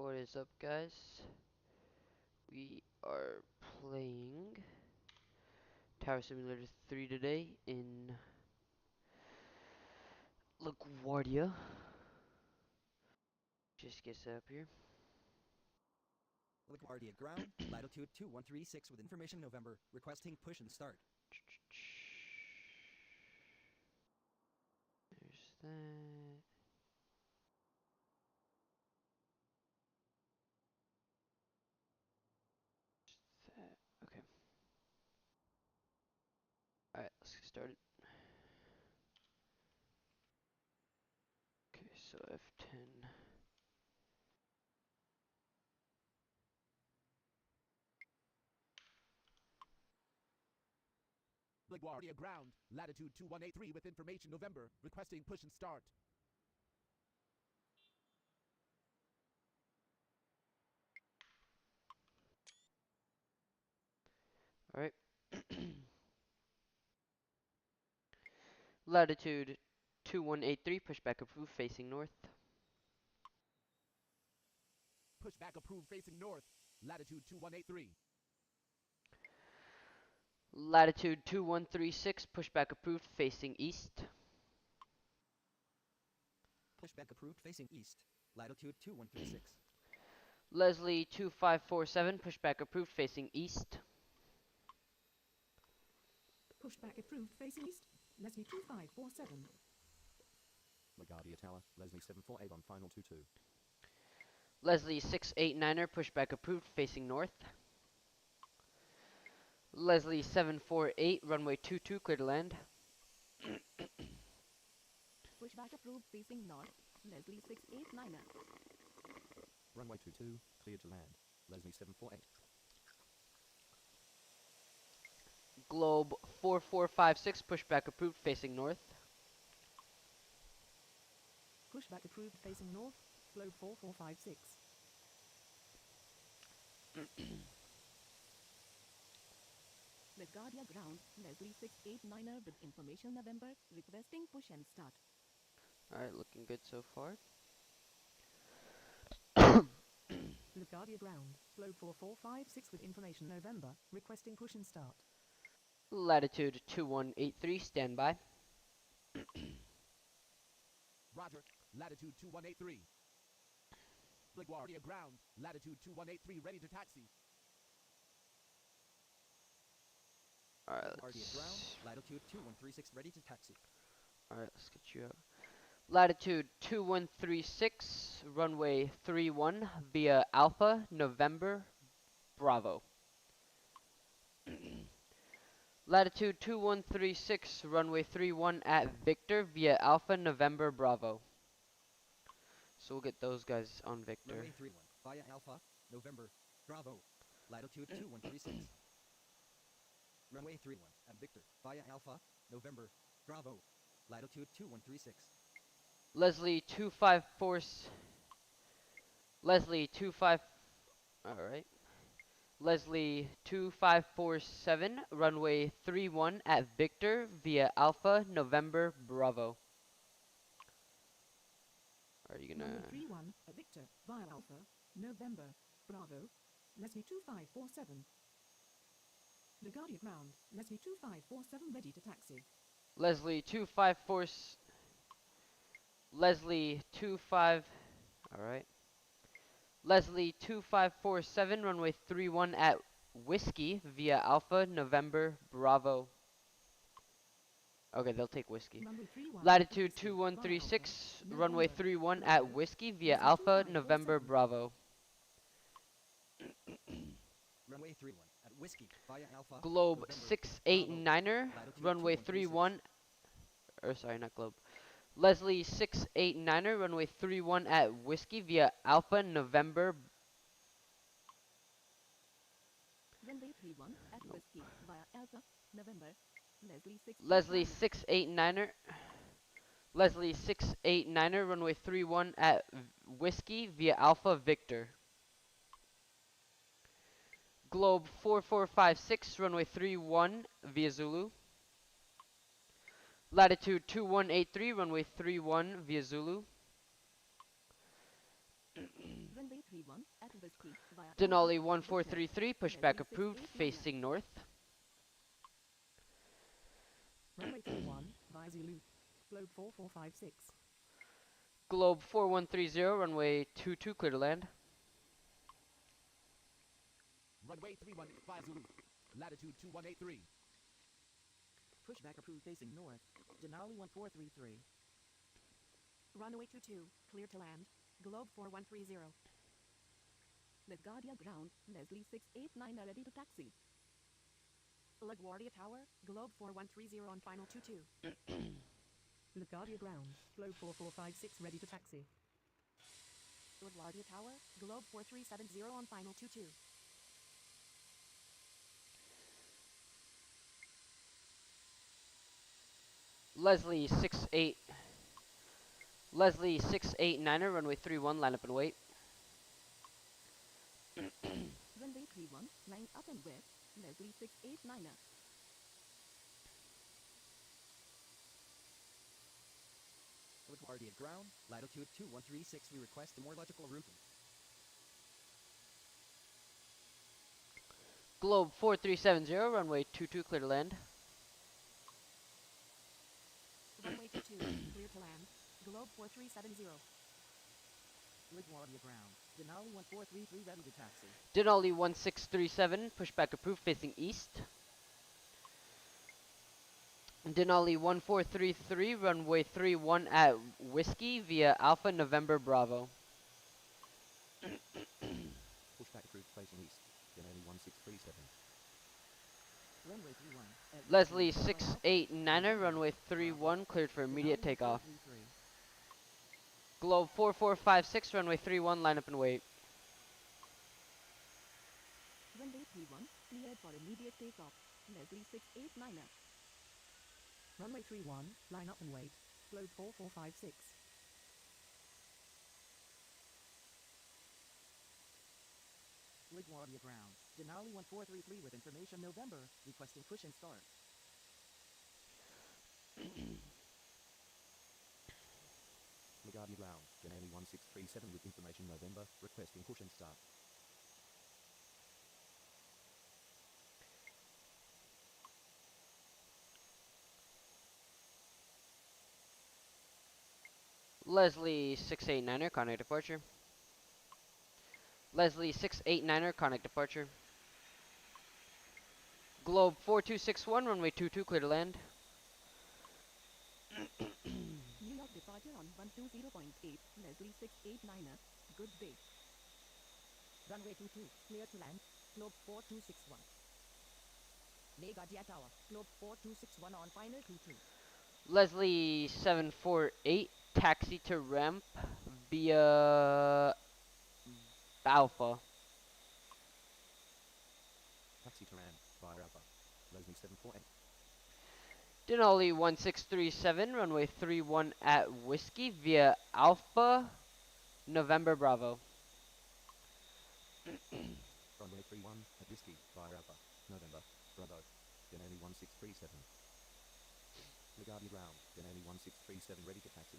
What is up, guys? We are playing Tower Simulator 3 today in LaGuardia. Just get set up here. LaGuardia ground, latitude 2136 with information November, requesting push and start. There's that. That. Okay. Alright, let's get started. Okay, so F10. LaGuardia ground, latitude 2183 with information November, requesting push and start. Alright. Latitude 2183, pushback approved, facing north. Pushback approved facing north, latitude 2183. Latitude 2136, pushback approved, facing east. Pushback approved facing east, latitude 2136. Leslie 2547, pushback approved, facing east. Pushback approved facing east. Leslie 2547. LaGuardia Tower, Leslie 748 on final 22. Leslie 689er, pushback approved, facing north. Leslie 748, runway 22, clear to land. Pushback approved facing north. Leslie 689er. Runway 22, cleared to land. Leslie 748. Globe 4456, pushback approved, facing north. Pushback approved facing north. Globe 4456. LaGuardia ground. Leslie 689er with information November, requesting push and start. Alright, looking good so far. LaGuardia ground. Globe 4456 with information November, requesting push and start. Latitude 2183, standby. Roger, latitude 2183. LaGuardia ground, latitude 2183, ready to taxi. Alright, LaGuardia ground, latitude 2136 ready to taxi. Alright, let's get you up. Latitude 2136, runway 31 via Alpha, November, Bravo. Latitude 2136, runway 31 at Victor via Alpha, November, Bravo. So we'll get those guys on Victor. Runway 31, via Alpha, November, Bravo, latitude 2136. Runway 31 at Victor, via Alpha, November, Bravo, latitude 2136. Leslie 254. Leslie 25. Alright. Leslie 2547, runway 31 at Victor via Alpha, November, Bravo. Are you gonna... Runway 31 at Victor, via Alpha, November, Bravo. Leslie 2547. LaGuardia ground. Leslie 2547 ready to taxi. Leslie 254. Leslie 25. Alright. Leslie 2547, runway 31 at Whiskey via Alpha, November, Bravo. Okay, they'll take Whiskey. Runway 31 Latitude at Whiskey, via 2136, Alpha, runway November, 31 Bravo. at Whiskey via Leslie Alpha, November, 2547. Bravo. Runway 31 at Whiskey, via Alpha, Globe November, 689er, Bravo, latitude runway 2136. 31. Or sorry, not Globe. Leslie 689er, runway 31 at Whiskey via Alpha, November. Runway 31 at Whiskey via Alpha, November. Leslie 6. Leslie 689er. Leslie 689er, runway 31 at Whiskey via Alpha, Victor. Globe 4456, runway 31 via Zulu. Latitude 2183, runway 31 via Zulu. Runway 31 at Whiskey via Denali Alpha, Victor, 1433, pushback Leslie approved, 689er. facing north. Runway 31 via Zulu. Globe 4456. Globe 4130, runway 22, clear to land. Runway 31, via Zulu. Latitude 2183. Pushback approved facing north. Denali 1433. Runway 22, clear to land. Globe 4130. LaGuardia ground, Leslie 689 ready to taxi. LaGuardia Tower, Globe 4130 on final 22. LaGuardia ground, Globe 4456 ready to taxi. LaGuardia Tower, Globe 4370 on final 22. Leslie 689er, runway 31, line up and wait. Runway 31, line up and wait. Leslie 689er. LaGuardia ground, latitude 2136. We request a more logical routing. Globe 4370, runway 22, clear to land. Runway 22, clear to land. Globe 4370. LaGuardia ground, Denali 1433 ready to taxi. Denali 1637, pushback approved, facing east. Denali 1433, runway 31 at Whiskey via Alpha November Bravo. Pushback approved facing east. Denali 1637. Runway 31. at Leslie Whiskey via Alpha, 689er, runway Bravo, 31, cleared for immediate Denali takeoff. 1433. Globe 4456, runway 31, line up and wait. Runway 31, cleared for immediate takeoff. Leslie 689er. Runway 31, line up and wait. Globe 4456. LaGuardia ground, Denali 1433 with information November, requesting push and start. LaGuardia ground. Denali 1637 with information November, requesting push and start. Leslie 689er, connect departure. Leslie 689er, connect departure. Globe 4261, runway 22, clear to land. New York departure on 120.8, Leslie 689er. Good day. Runway 22, clear to land. Globe 4261. LaGuardia Tower, Globe 4261 on final 22. Leslie 748, taxi to ramp via Alpha. Taxi to ramp via Alpha. Leslie 748. Denali 1637, runway 31 at Whiskey via Alpha November Bravo. Runway 31 at Whiskey via Alpha. November. Bravo. Denali 1637. LaGuardia ground. Denali 1637 ready to taxi.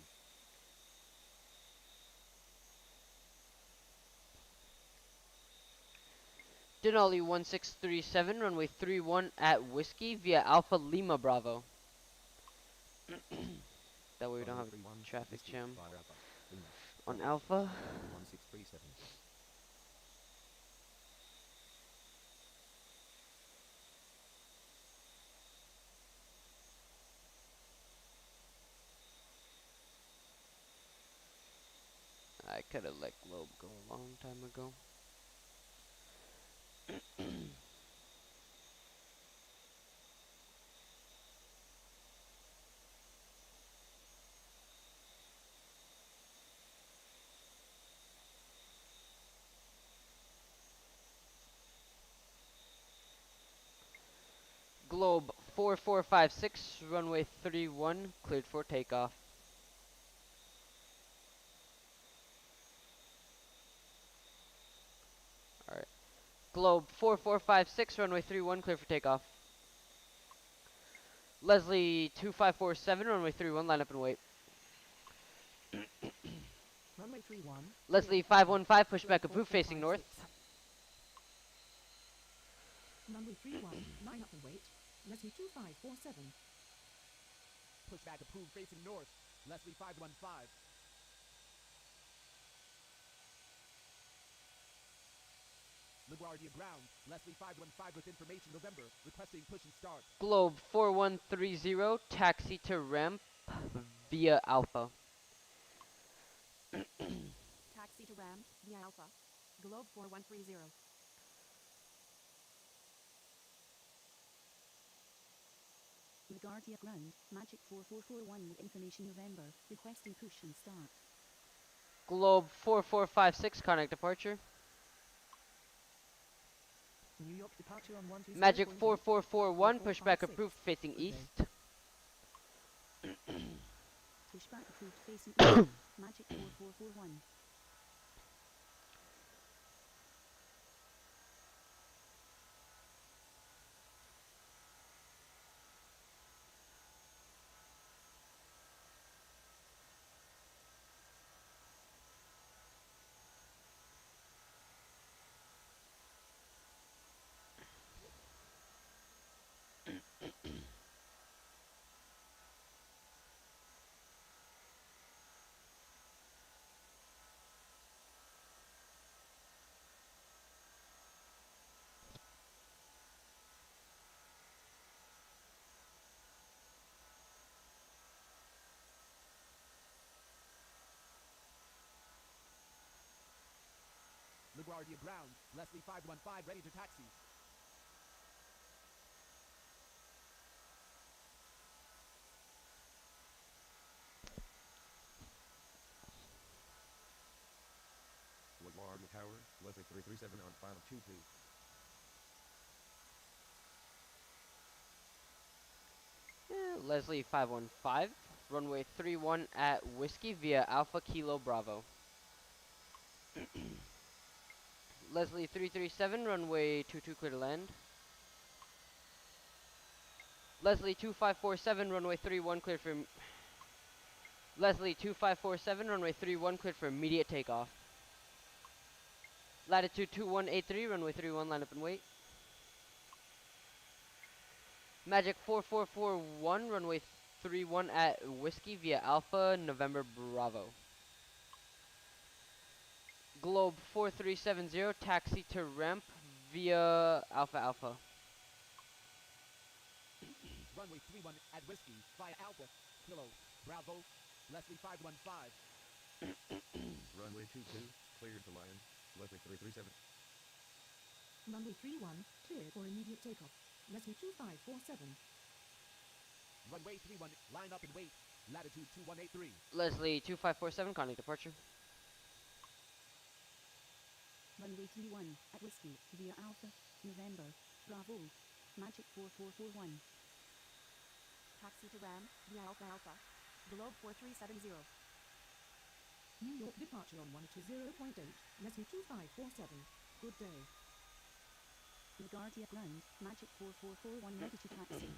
Denali 1637, runway 31 at Whiskey via Alpha Lima Bravo. That way we don't Runway have 31 a at traffic Whiskey jam via Alpha. Lima. on Bravo. Alpha. Denali 1637. I could have let Globe go a long time ago. Globe 4456, runway 31, cleared for takeoff. Alright. Globe 4456, runway 31, cleared for takeoff. Leslie 2547, runway 31, line up and wait. Runway 31. Leslie cleared for 515, pushback Globe approved, facing north. 4456. Runway 31. Line up and wait. Leslie 2547. Pushback approved facing north. Leslie 515. LaGuardia ground. Leslie 515 with information November. Requesting push and start. Globe 4130, taxi to ramp via Alpha. Taxi to ramp via Alpha. Globe 4130. LaGuardia ground. Magic 4441 with information November. Requesting push and start. Globe 4456, contact departure. New York departure on 120. Magic 4441, pushback approved, facing Good day. east. Pushback approved facing east. Magic 4441. LaGuardia ground. Leslie 515 ready to taxi. LaGuardia Tower, Leslie 337 on final 22. Leslie 515, runway 31 at Whiskey via Alpha Kilo Bravo. Leslie 337, runway 22, clear to land. Leslie 2547, runway 31, cleared for... Leslie 2547, runway 31, cleared for immediate takeoff. Latitude 2183, runway 31, line up and wait. Magic 4441, runway 31 at Whiskey via Alpha November Bravo. Globe 4370, taxi to ramp via Alpha Alpha. Runway 31 at Whiskey via Alpha. Kilo. Bravo. Leslie 515. Runway 22, cleared to land. Leslie 337. Runway 31. Cleared for immediate takeoff. Leslie 2547. Runway 31, line up and wait. Latitude 2183. Leslie 2547, contact departure. Runway 31 at Whiskey via Alpha November Bravo. Magic 4441. Taxi to ramp via Alpha Alpha. Globe 4370. New York departure on 120.8. Leslie 2547. Good day. LaGuardia ground. Magic 4441 ready to taxi.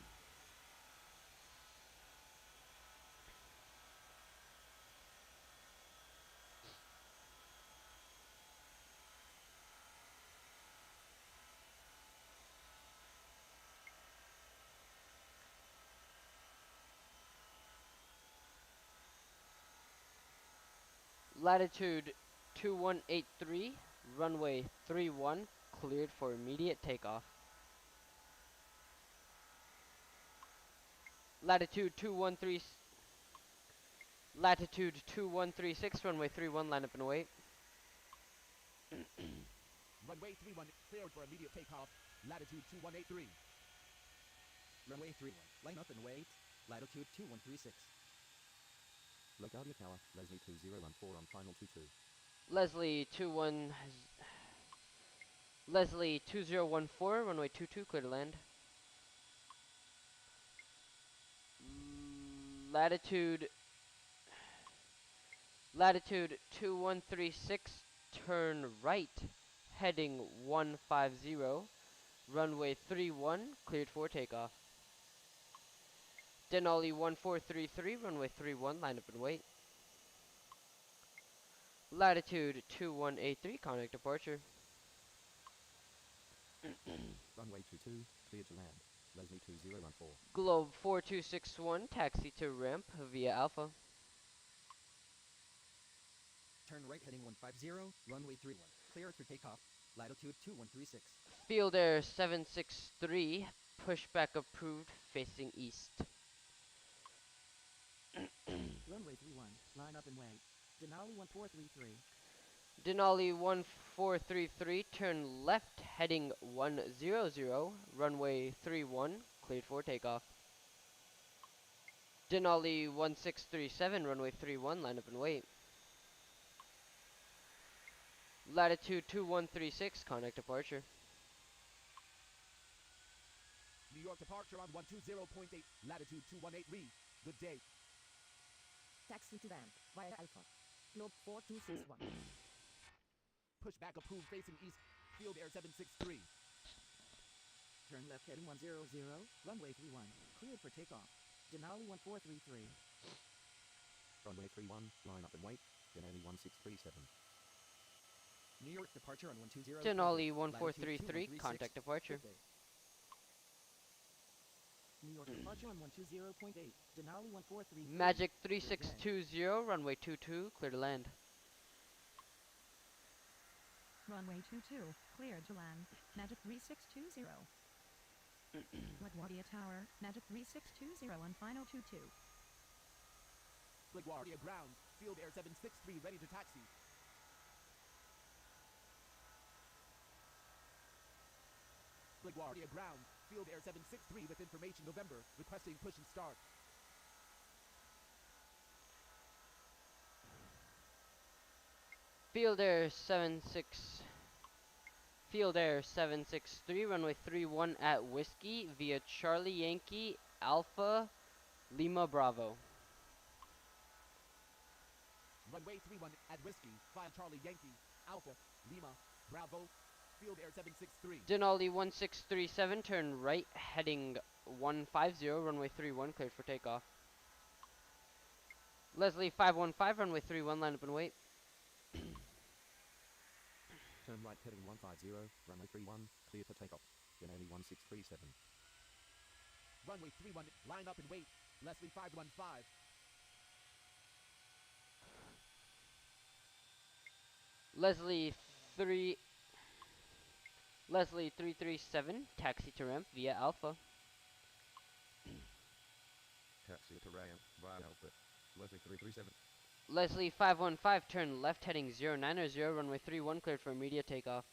Latitude 2183, runway 31, cleared for immediate takeoff. Latitude 2136, runway 31, line up and wait. Runway 31, cleared for immediate takeoff. Latitude 2183. Runway 31. Line up and wait. Latitude 2136. LaGuardia Tower, Leslie 2014 on final 22. Leslie 2014, runway 22, clear to land. Latitude 2136, turn right, heading 150, runway 31, cleared for takeoff. Denali 1433, runway 31, line up and wait. Latitude 2183, contact departure. Runway 22, clear to land. Leslie 2014. Globe 4261, taxi to ramp via Alpha. Turn right heading 150, runway 31. Clear for takeoff. Latitude 2136. Field Air 763, pushback approved, facing east. Runway 31, line up and wait. Denali 1433. Denali 1433, turn left heading 100, runway 31, cleared for takeoff. Denali 1637, runway 31, line up and wait. Latitude 2136, contact departure. New York departure on 120.8, latitude 218 read. Good day. Taxi to ramp via Alpha. Globe 4261. Pushback approved facing east. Field Air 763. Turn left heading 100, runway 31. Cleared for takeoff. Denali 1433. Runway 31, line up and wait. Denali 1637. New York departure on 120. Denali Latitude 1433, 2136. contact departure. Good day. New York departure on 120.8. Denali 1433. Magic 3620, runway 22, clear to land. Runway 22, cleared to land. Magic 3620. LaGuardia Tower, Magic 3620 on final 22. LaGuardia ground. Field Air 763 ready to taxi. LaGuardia ground. Field Air 763 with information November. Requesting push and start. Field Air 763, runway 31 at Whiskey via Charlie Yankee Alpha Lima Bravo. Runway 31 at Whiskey. Via Charlie Yankee. Alpha. Lima. Bravo. Field Air 763. Denali 1637, turn right heading 150, runway 31, cleared for takeoff. Leslie 515, runway 31, line up and wait. Turn right heading 150, runway 31, clear for takeoff. Denali 1637. Runway 31. Line up and wait. Leslie 515. Leslie 337, taxi to ramp via Alpha. Taxi to ramp via Alpha. Leslie 337. Leslie 515, turn left heading 090, runway 31, cleared for immediate takeoff.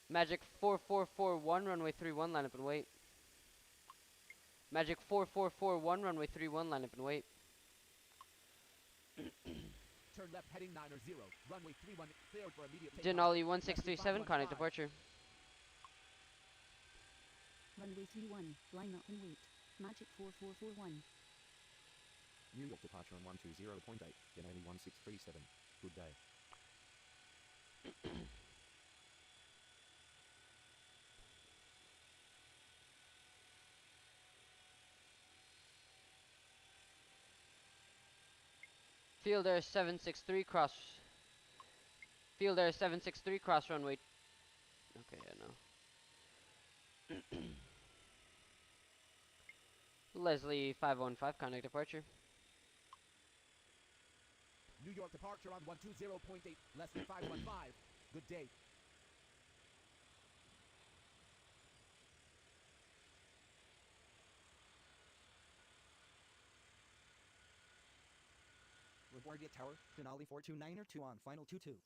Magic 4441, runway 31, line up and wait. Magic 4441, runway 31, line up and wait. Turn left heading 90. Runway 31 cleared for immediate takeoff. Denali Leslie 1637, contact 515. departure. Runway 31, line up and wait. Magic 4441. New York departure on 120.8. Denali 1637. Good day. Field Air 763, cross. Field Air 763, cross runway. Okay, yeah, no. Leslie 515, contact departure. New York departure on 120.8. Leslie 515. Good day. LaGuardia Tower. Denali 4292 on final 22.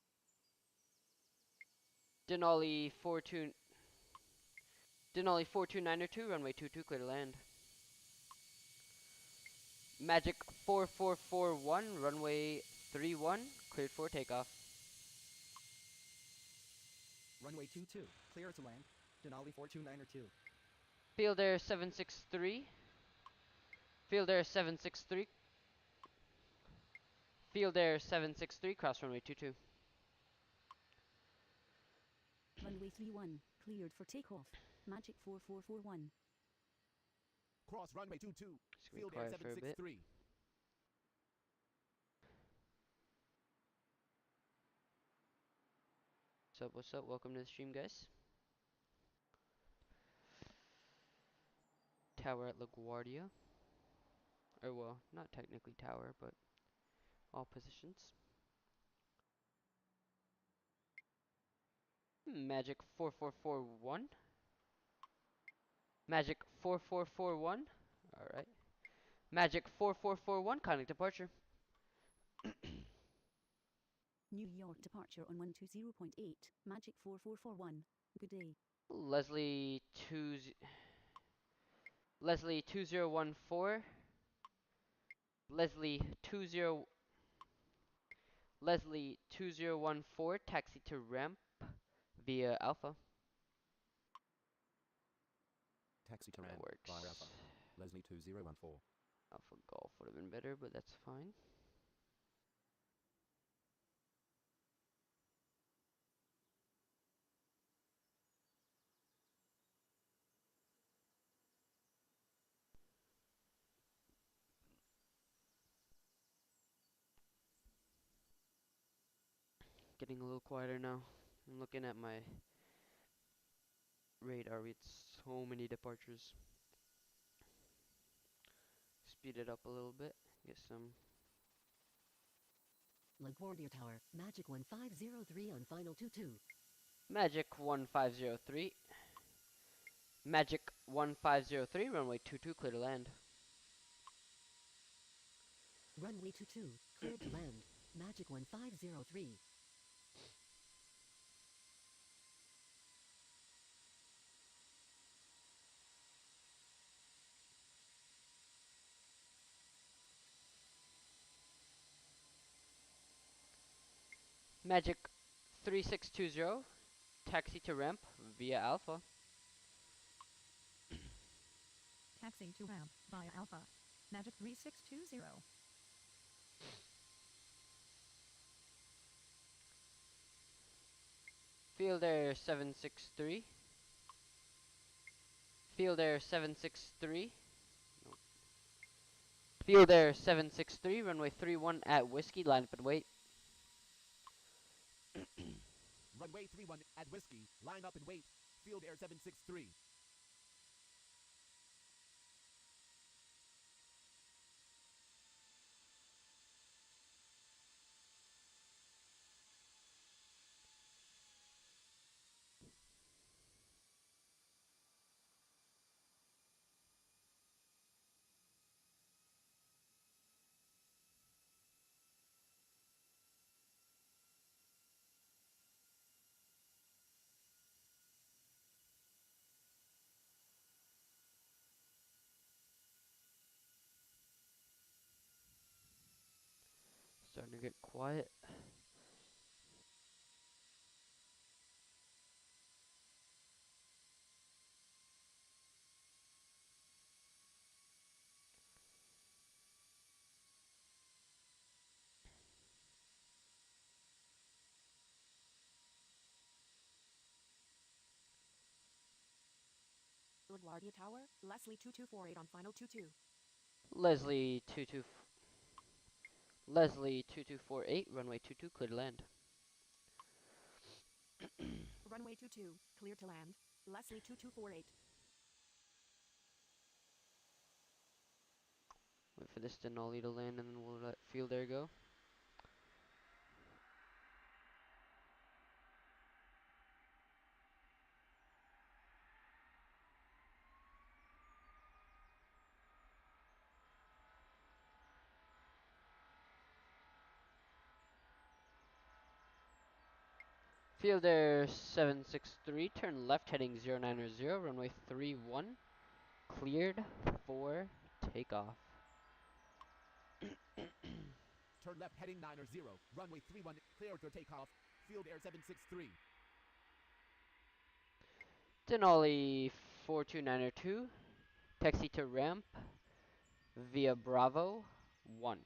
Denali 42902, runway 22, clear to land. Magic 4441, runway 31, cleared for takeoff. Runway 22. Clear to land. Denali 4292. Field Air 763. Field Air 763. Field Air 763, cross runway 22. Runway 31, cleared for takeoff. Magic 4441. Cross runway 22. Just gonna be Field Air quiet for a bit. 763. What's up, what's up? Welcome to the stream, guys. Tower at LaGuardia. Or, well, not technically tower, but all positions. Magic 4441. Magic 4441. Alright. Magic 4441, contact departure. New York departure on 120.8, Magic 4441. Good day. Leslie 2014. Leslie 2014, taxi to ramp via Alpha. Taxi to That ramp via Alpha. works. Leslie 2014. Alpha Golf would have been better, but that's fine. Getting a little quieter now. I'm looking at my radar. We had so many departures. Speed it up a little bit. Get some. LaGuardia Tower, Magic 1503 on final 22. Magic 1503. Magic 1503, runway 22, clear to land. Runway 22, cleared to land. Magic 1503. Magic 3620, taxi to ramp via Alpha. Taxi to ramp via Alpha. Magic 3620. Field Air 763. Field Air 763. Nope. Field Air 763, runway 31 at Whiskey, line up and wait. Runway 31 at Whiskey. Line up and wait. Field Air 763. Starting to get quiet. LaGuardia Tower, Leslie 2248 on final 22. Leslie 2248, runway 22, clear to land. Runway 22, clear to land. Leslie 2248. Wait for this Denali to land and then we'll let Field Air go. Field Air 763, turn left heading 090, runway 31, cleared for takeoff. Turn left heading 90. Runway 31 cleared for takeoff. Field Air 763. Denali 42902, taxi to ramp via Bravo 1.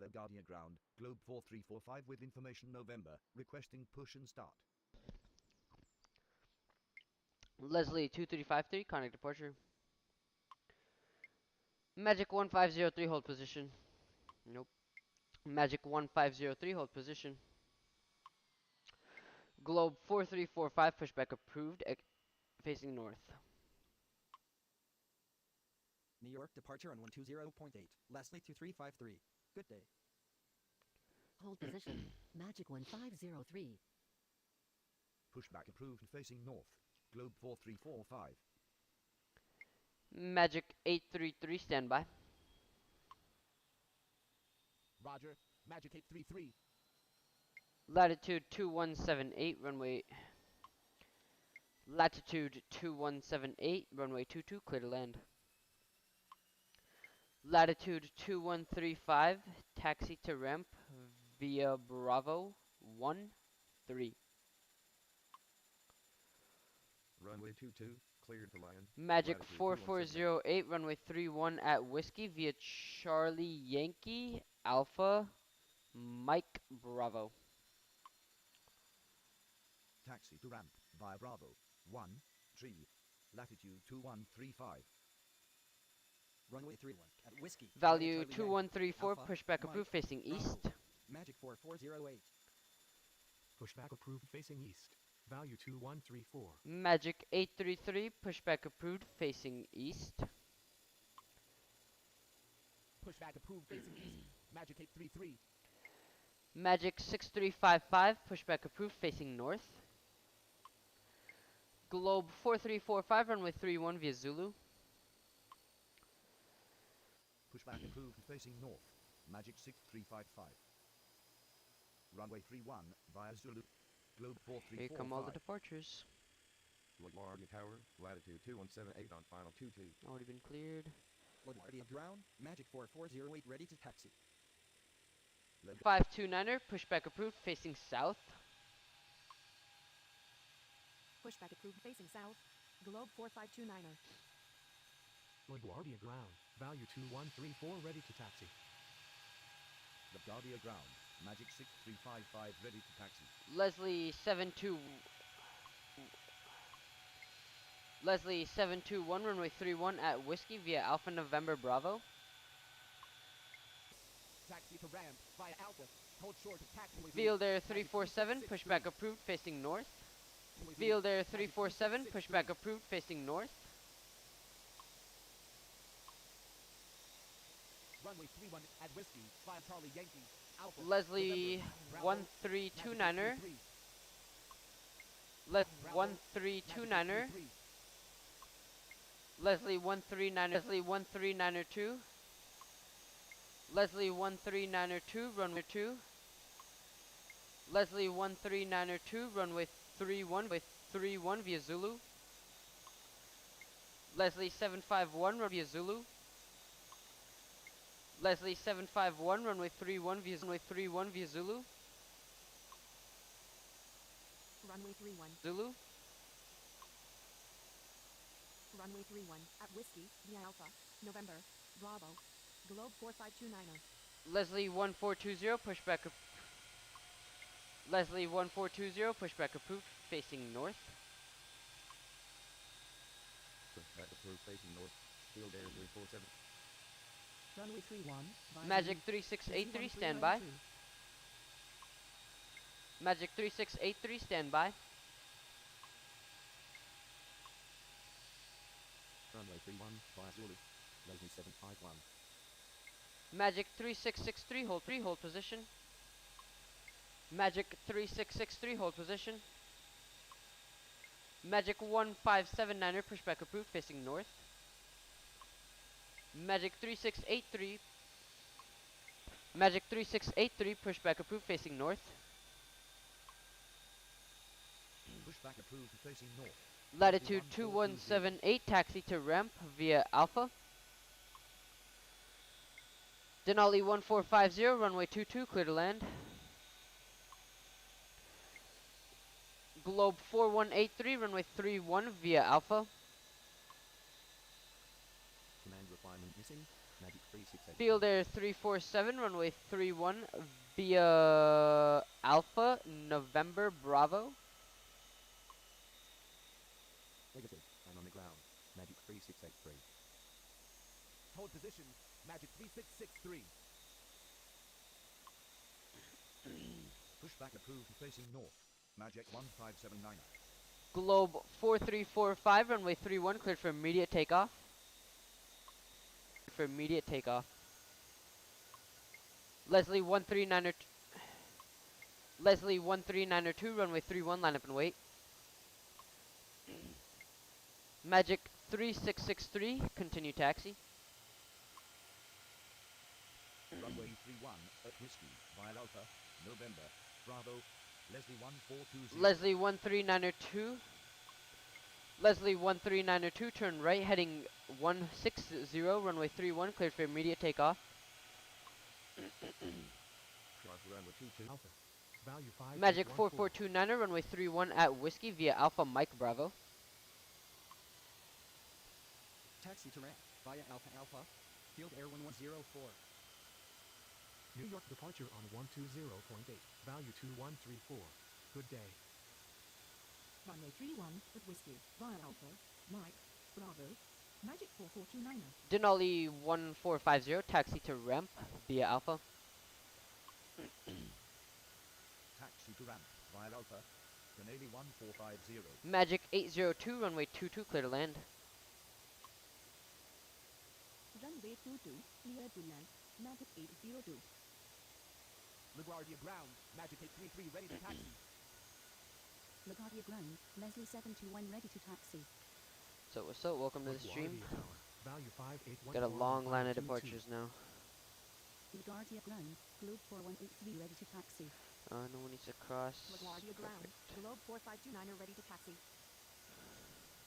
LaGuardia ground, Globe 4345 with information November, requesting push and start. Leslie 2353, contact departure. Magic 1503, hold position. Nope. Magic 1503, hold position. Globe 4345, pushback approved, facing north. New York, departure on 120.8. Leslie 2353. Good day. Hold position. Magic 1503. Pushback approved facing north. Globe 4345. Magic 833, standby. Roger. Magic 833. Latitude 2178, runway. Latitude 2178, runway 22, clear to land. Latitude 2135, taxi to ramp via Bravo 13. Runway 22, cleared to land. Magic Latitude 4408, runway 31 at Whiskey via Charlie Yankee Alpha Mike Bravo. Taxi to ramp via Bravo 1 3. Latitude 2135. Runway 31 at Whiskey. Value Charlie Yankee, 2134, Alpha, pushback Mike, approved facing Bravo. east. Magic 4408. Pushback approved facing east. Value 2134. Magic 833, pushback approved facing east. Pushback approved facing east. Magic 833. Magic 6355, pushback approved facing north. Globe 4345, runway 31 via Zulu. Pushback approved facing north. Magic 6355. Runway 31 via Zulu. Globe 4345. Here come all the departures. LaGuardia Tower, latitude 2178 on final 22. Already been cleared. LaGuardia ground. Magic 4408 ready to taxi. 529er, pushback approved facing south. Pushback approved facing south. Globe 4529er. LaGuardia ground. Value 2134 ready to taxi. LaGuardia ground. Magic 6355 ready to taxi. Leslie 721, runway 31 at Whiskey via Alpha November Bravo. Taxi to ramp via Alpha. Hold short of taxiway. Field Air 347, pushback approved facing north. Field Air 347, pushback approved facing north. Runway 31 at Whiskey via Charlie Yankee. Alpha. Leslie November, Bravo, 1329er. Magic 833. Bravo, 1329er. Leslie 139er. Leslie 1392. Leslie 1392, runway 2. Leslie 1392, runway 31 with 31 via Zulu. Leslie 751, runway via Zulu. Leslie 751, runway 31 via Zulu. Runway 31. Zulu. Runway 31 at Whiskey via Alpha November Bravo. Globe 4529er. Leslie 1420, pushback. Leslie 1420, pushback approved, facing north. Pushback approved facing north. Field Air 347. Runway 31. via Magic Zulu. 3683, 13 standby. ready Magic 3683, standby. Runway 31 via Zulu. Leslie 751. Magic 3663, hold position. Magic 3663, hold position. Magic 1579er, pushback approved, facing north. Magic 3683. Magic 3683, pushback approved, facing north. Pushback approved facing north. Latitude 2178, taxi to ramp via Alpha. Denali 1450, runway 22, clear to land. Globe 4183, runway 31 via Alpha. Command requirement missing. Magic 368. Field Air 347, runway 31 via Alpha November Bravo. Negative. 3683. Hold position, Magic 3663. Pushback approved facing north. Magic 1579. Globe 4345, runway 31, cleared for immediate takeoff. For immediate takeoff. Leslie 139er, Leslie 13902, runway 31, line up and wait. Magic 3663, continue taxi. Runway 31 at Whiskey, via Alpha, November, Bravo, Leslie 1420. Leslie 13902. Leslie 13902, turn right, heading 160, runway 31, cleared for immediate takeoff. Cross runway 22. Alpha. Value 5. Magic 4429er, runway 31 at Whiskey via Alpha Mike Bravo. Taxi to ramp, via Alpha Alpha, Field Air 1104. New York departure on 120.8. Value 2134. Good day. Runway 31 at Whiskey, via Alpha, Mike, Bravo, Magic 4429er. Denali 1450, taxi to ramp via Alpha. Taxi to ramp, via Alpha, Canali 1450. Magic 802, runway 22, clear to land. Runway 22, clear to land. Magic 802. LaGuardia ground, Magic 833 ready to taxi. LaGuardia ground, Leslie 721 ready to taxi. So what's up? Welcome to the stream. LaGuardia Tower. Value 5814. Got a long line of 22. departures now. LaGuardia ground, Globe 4183 ready to taxi. No one needs to cross. LaGuardia ground, Perfect. Globe 4529er ready to taxi.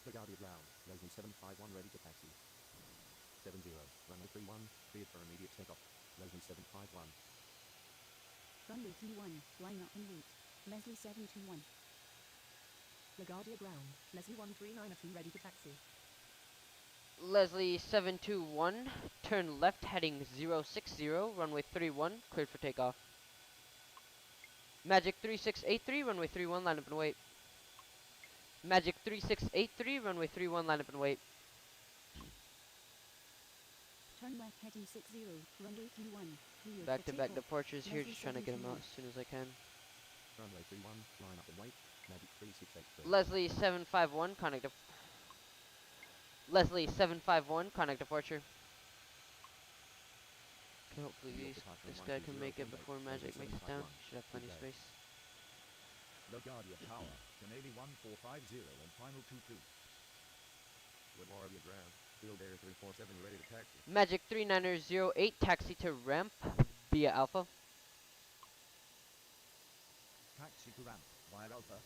LaGuardia ground. Leslie 751 ready to taxi. 70. Runway 31, cleared for immediate takeoff. Leslie 751. Runway 31, line up and wait. Leslie 721. LaGuardia ground, Leslie 13902 ready to taxi. Leslie 721, turn left heading 060, runway 31, cleared for takeoff. Magic 3683, runway 31, line up and wait. Magic 3683, runway 31, line up and wait. Turn left heading 60, runway 31. Clear Back for to back takeoff. departures here, Leslie just trying to get them out 721. as soon as I can. Runway 31, line up and wait. Magic 3683. Leslie 751, connect Leslie 751, connect departure. Okay, hopefully New York this departure guy can make it 120.8. before Magic Leslie makes it down. 751. Should have plenty of Good day. space. LaGuardia Tower, Canali 1450 and final 22. LaGuardia ground. Field Air 347 ready to taxi. Magic 3908, taxi to ramp via Alpha. Taxi to ramp, via Alpha,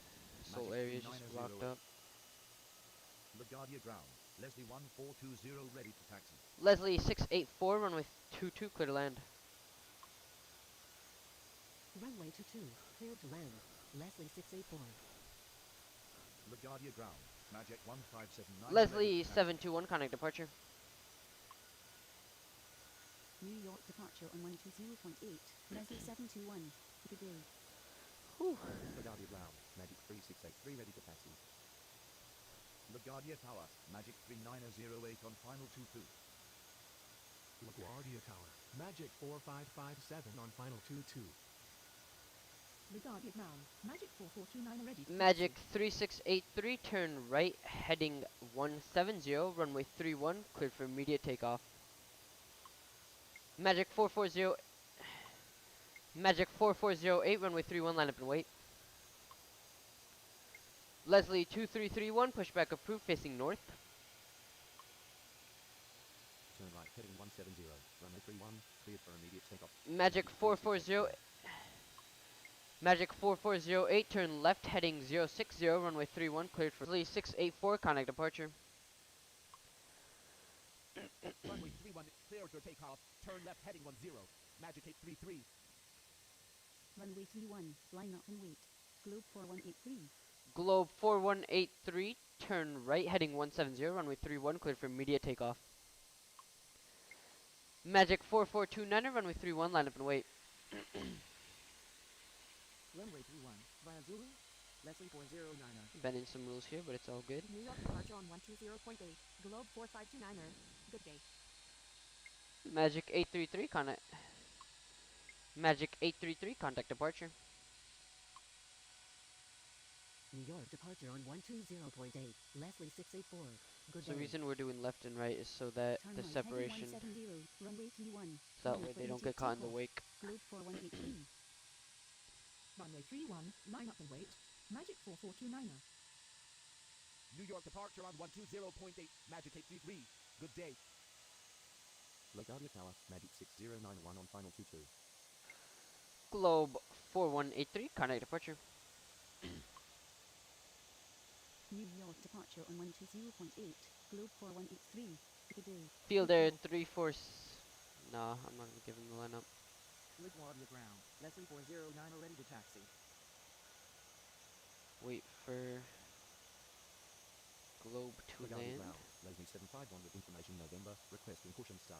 This whole Magic area is just 3908. blocked up. LaGuardia ground, Leslie 1420 ready to taxi. Leslie 684, runway 22, clear to land. Runway 22, cleared to land. Leslie 684. LaGuardia ground, Magic 1579. Leslie 721, connect departure. New York departure on 120.8. Leslie 721. Good day. LaGuardia ground. Magic 3683 ready to taxi. LaGuardia Tower, Magic 3908 on final 22. LaGuardia Tower. Magic 4557 on final 22. LaGuardia ground, Magic 4429 ready to Magic taxi. 3683, turn right heading 170, runway 31, cleared for immediate takeoff. Magic 440, Magic 4408, runway 31, line up and wait. Leslie 2331, pushback approved, facing north. Turn right heading 170. Runway 31, cleared for immediate takeoff. Magic 440, Magic 4408, turn left heading 060, runway 31, cleared for Leslie 684, connect departure. Runway 31 clear for takeoff. Turn left heading 10. Magic 833. Runway 31, line up and wait. Globe 4183. Globe 4183, turn right heading 170, runway 31, cleared for immediate takeoff. Magic 4429, runway 31, line up and wait. Runway 31, via Zulu. Leslie 409er. Bending some rules here, but it's all good. New York departure on 120.8. Globe 4529er. Good day. Magic 833 contact. Magic 833 contact departure. New York departure on 120.8. Leslie 684. Good So the day. reason we're doing left and right is so that Turn the right, separation, heading 170, runway 31. so that way they don't get caught in the wake. Globe 4183. Runway 31, line up and wait. Magic 4429er. New York departure on 120.8, Magic 833. Good day. LaGuardia Tower, Magic 6091 on final 22. Globe 4183 contact departure. New York departure on 120.8. Globe 4183. Good day. Field Air 34. Nah, I'm not gonna give him the lineup. LaGuardia ground. Leslie 409er ready to taxi. Wait for Globe to LaGuardia land. ground, Leslie 751 with information November, requesting push and start.